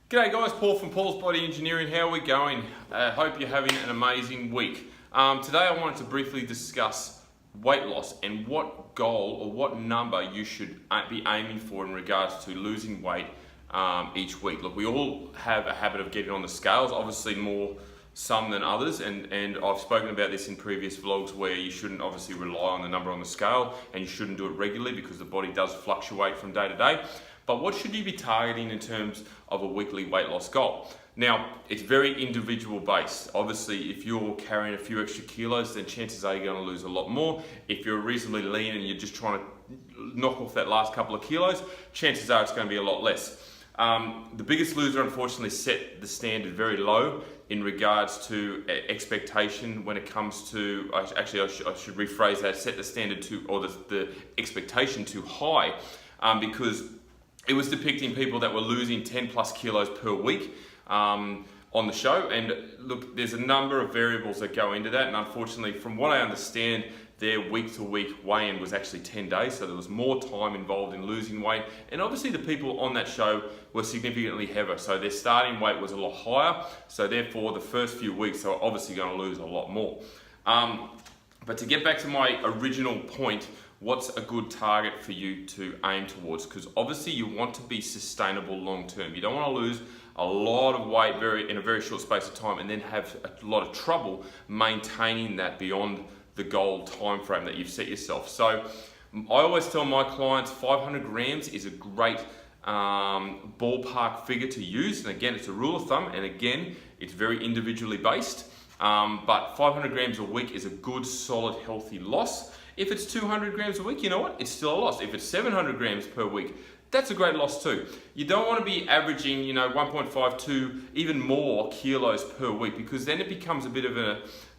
G'day guys, Paul from Paul's Body Engineering. How are we going? Hope you're having an amazing week. Today I wanted to briefly discuss weight loss and what goal or what number you should be aiming for in regards to losing weight each week. Look, we all have a habit of getting on the scales, obviously more some than others, and I've spoken about this in previous vlogs where you shouldn't obviously rely on the number on the scale and you shouldn't do it regularly because the body does fluctuate from day to day. But what should you be targeting in terms of a weekly weight loss goal? Now, it's very individual based. Obviously, if you're carrying a few extra kilos, then chances are you're going to lose a lot more. If you're reasonably lean and you're just trying to knock off that last couple of kilos, chances are it's going to be a lot less. The Biggest Loser, unfortunately, set the standard very low in regards to expectation when it comes to, I should rephrase that, set the standard to, or the expectation too high, because it was depicting people that were losing 10 plus kilos per week on the show. And look, there's a number of variables that go into that. And unfortunately, from what I understand, their week to week weigh-in was actually 10 days. So there was more time involved in losing weight. And obviously the people on that show were significantly heavier. So their starting weight was a lot higher. So therefore the first few weeks, they were obviously going to lose a lot more. But to get back to my original point, what's a good target for you to aim towards? Because obviously you want to be sustainable long term. You don't want to lose a lot of weight in a very short space of time and then have a lot of trouble maintaining that beyond the goal time frame that you've set yourself. So I always tell my clients 500 grams is a great ballpark figure to use. And again, it's a rule of thumb, and again, it's very individually based. But 500 grams a week is a good, solid, healthy loss. If it's 200 grams a week, you know what? It's still a loss. If it's 700 grams per week, that's a great loss too. You don't want to be averaging, 1.5 to even more kilos per week, because then it becomes a bit of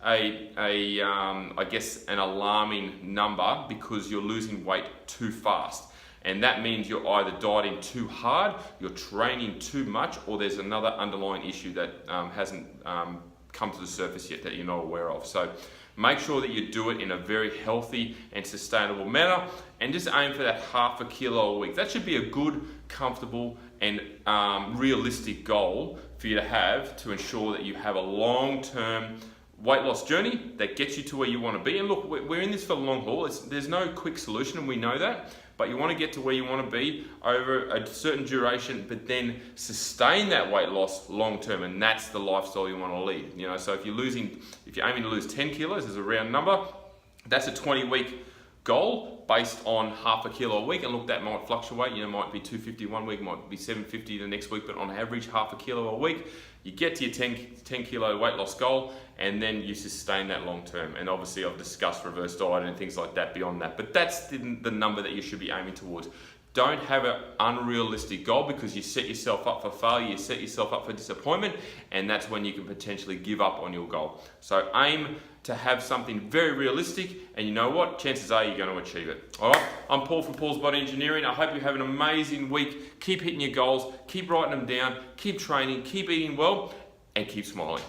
I guess an alarming number, because you're losing weight too fast. And that means you're either dieting too hard, you're training too much, or there's another underlying issue that hasn't come to the surface yet that you're not aware of. So make sure that you do it in a very healthy and sustainable manner, and just aim for that half a kilo a week. That should be a good, comfortable, and realistic goal for you to have to ensure that you have a long-term weight loss journey that gets you to where you want to be. And look, we're in this for the long haul. There's no quick solution, and we know that. But you want to get to where you want to be over a certain duration, but then sustain that weight loss long term, and that's the lifestyle you want to lead. So if you're aiming to lose 10 kilos as a round number, that's a 20-week goal based on half a kilo a week. And look, that might fluctuate. It might be 250 one week, might be 750 the next week, but on average, half a kilo a week. You get to your 10 kilo weight loss goal, and then you sustain that long term. And obviously I've discussed reverse diet and things like that beyond that, but that's the number that you should be aiming towards. Don't have an unrealistic goal, because you set yourself up for failure, you set yourself up for disappointment, and that's when you can potentially give up on your goal. So aim to have something very realistic, and you know what? Chances are you're going to achieve it. All right, I'm Paul from Paul's Body Engineering. I hope you have an amazing week. Keep hitting your goals, keep writing them down, keep training, keep eating well, and keep smiling.